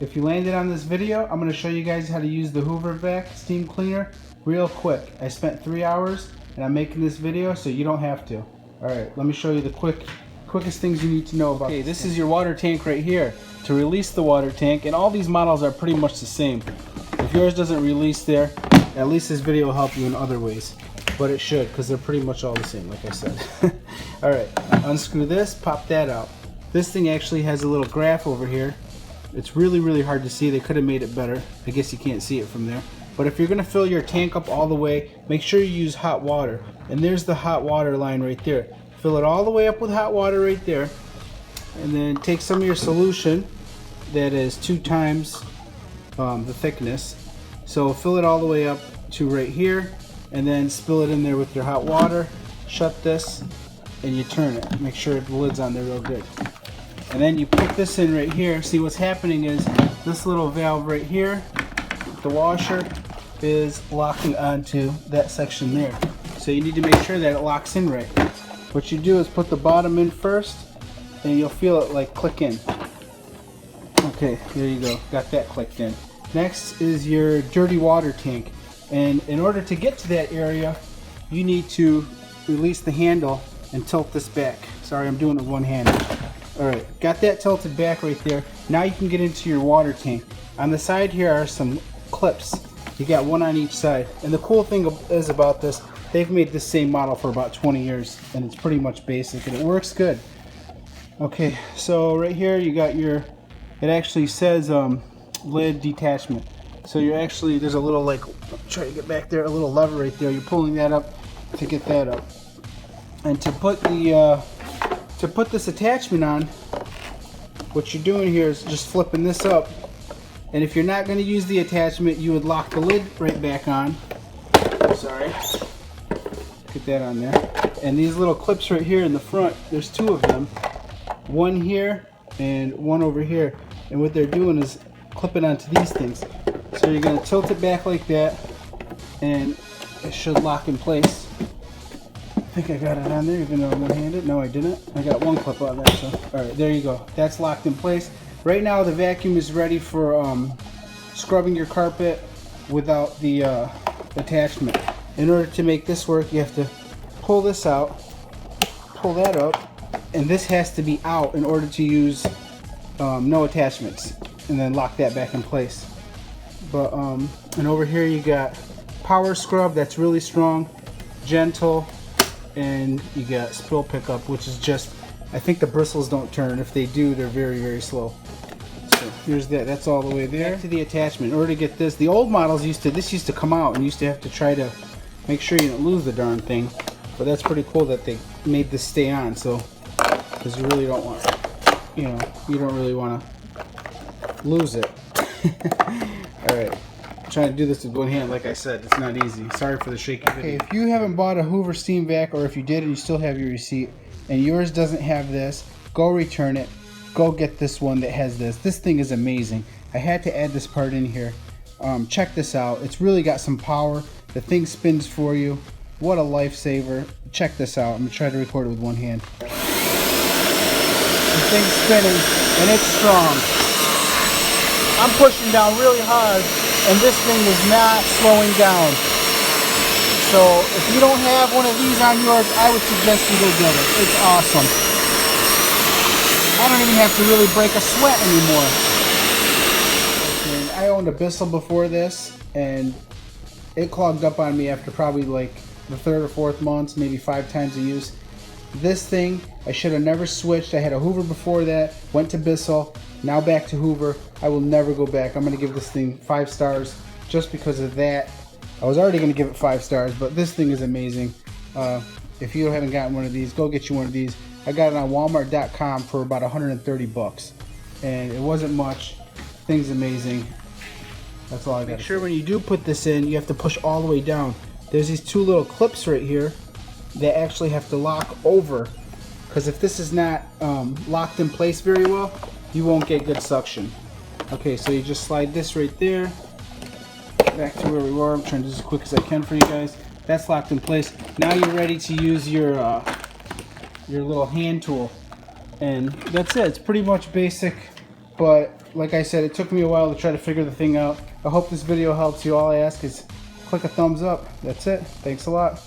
If you landed on this video, I'm going to show you guys how to use the Hoover vac steam cleaner real quick. I spent 3 hours and I'm making this video so you don't have to. Alright, let me show you the quickest things you need to know about. Okay, this is your water tank right here. To release the water tank, and all these models are pretty much the same. If yours doesn't release there, at least this video will help you in other ways. But it should, because they're pretty much all the same, like I said. Alright, unscrew this, pop that out. This thing actually has a little graph over here. It's really hard to see. They could have made it better. I guess you can't see it from there. But if you're going to fill your tank up all the way, make sure you use hot water. And there's the hot water line right there. Fill it all the way up with hot water right there. And then take some of your solution that is 2 times the thickness. So fill it all the way up to right here. And then spill it in there with your hot water. Shut this and you turn it. Make sure the lid's on there real good. And then you put this in right here. See, what's happening is this little valve right here, the washer, is locking onto that section there. So you need to make sure that it locks in right. What you do is put the bottom in first and you'll feel it like click in. Okay, there you go. Got that clicked in. Next is your dirty water tank. And in order to get to that area, you need to release the handle and tilt this back. Sorry, I'm doing it with one hand. Alright, got that tilted back right there. Now you can get into your water tank. On the side here are some clips. You got one on each side. And the cool thing is about this, they've made this same model for about 20 years. And it's pretty much basic and it works good. Okay, so right here you got your, it actually says lid detachment. So you're actually, there's a little like, try to get back there, a little lever right there. You're pulling that up to get that up. And to put the, to put this attachment on, what you're doing here is just flipping this up. And if you're not going to use the attachment, you would lock the lid right back on. Sorry. Get that on there. And these little clips right here in the front, there's 2 of them. One here and one over here. And what they're doing is clipping onto these things. So you're going to tilt it back like that and it should lock in place. I think I got it on there even though I'm one-handed. No, I didn't. I got one clip on there. So, alright, there you go. That's locked in place. Right now the vacuum is ready for scrubbing your carpet without the attachment. In order to make this work, you have to pull this out, pull that up, and this has to be out in order to use no attachments, and then lock that back in place. But and over here you got power scrub that's really strong, gentle, and you got spill pickup, which is just, I think the bristles don't turn. If they do, they're very slow. So here's that. That's all the way there. Back to the attachment. In order to get this, the old models used to come out and used to have to try to make sure you don't lose the darn thing. But that's pretty cool that they made this stay on. So, because you really don't want, you know, you don't really want to lose it. All right. Trying to do this with one hand, like I said, it's not easy. Sorry for the shaky video. Okay, if you haven't bought a Hoover steam vac, or if you did and you still have your receipt and yours doesn't have this, go return it. Go get this one that has this. This thing is amazing. I had to add this part in here. Check this out. It's really got some power. The thing spins for you. What a lifesaver. Check this out. I'm gonna try to record it with one hand. The thing's spinning and it's strong. I'm pushing down really hard and this thing is not slowing down. So if you don't have one of these on yours, I would suggest you go get it. It's awesome. I don't even have to really break a sweat anymore. Okay, I owned a Bissell before this and it clogged up on me after probably like the 3rd or 4th month, maybe 5 times of use. This thing, I should have never switched. I had a Hoover before that, went to Bissell, now back to Hoover. I will never go back. I'm going to give this thing 5 stars just because of that. I was already going to give it 5 stars, but this thing is amazing. If you haven't gotten one of these, go get you one of these. I got it on Walmart.com for about 130 bucks. And it wasn't much. Thing's amazing. That's all I got. Make sure when you do put this in, you have to push all the way down. There's these 2 little clips right here that actually have to lock over. Because if this is not locked in place very well, you won't get good suction. Okay, so you just slide this right there. Back to where we were. I'm trying to do this as quick as I can for you guys. That's locked in place. Now you're ready to use your little hand tool. And that's it. It's pretty much basic, but like I said, it took me a while to try to figure the thing out. I hope this video helps you. All I ask is click a thumbs up. That's it. Thanks a lot.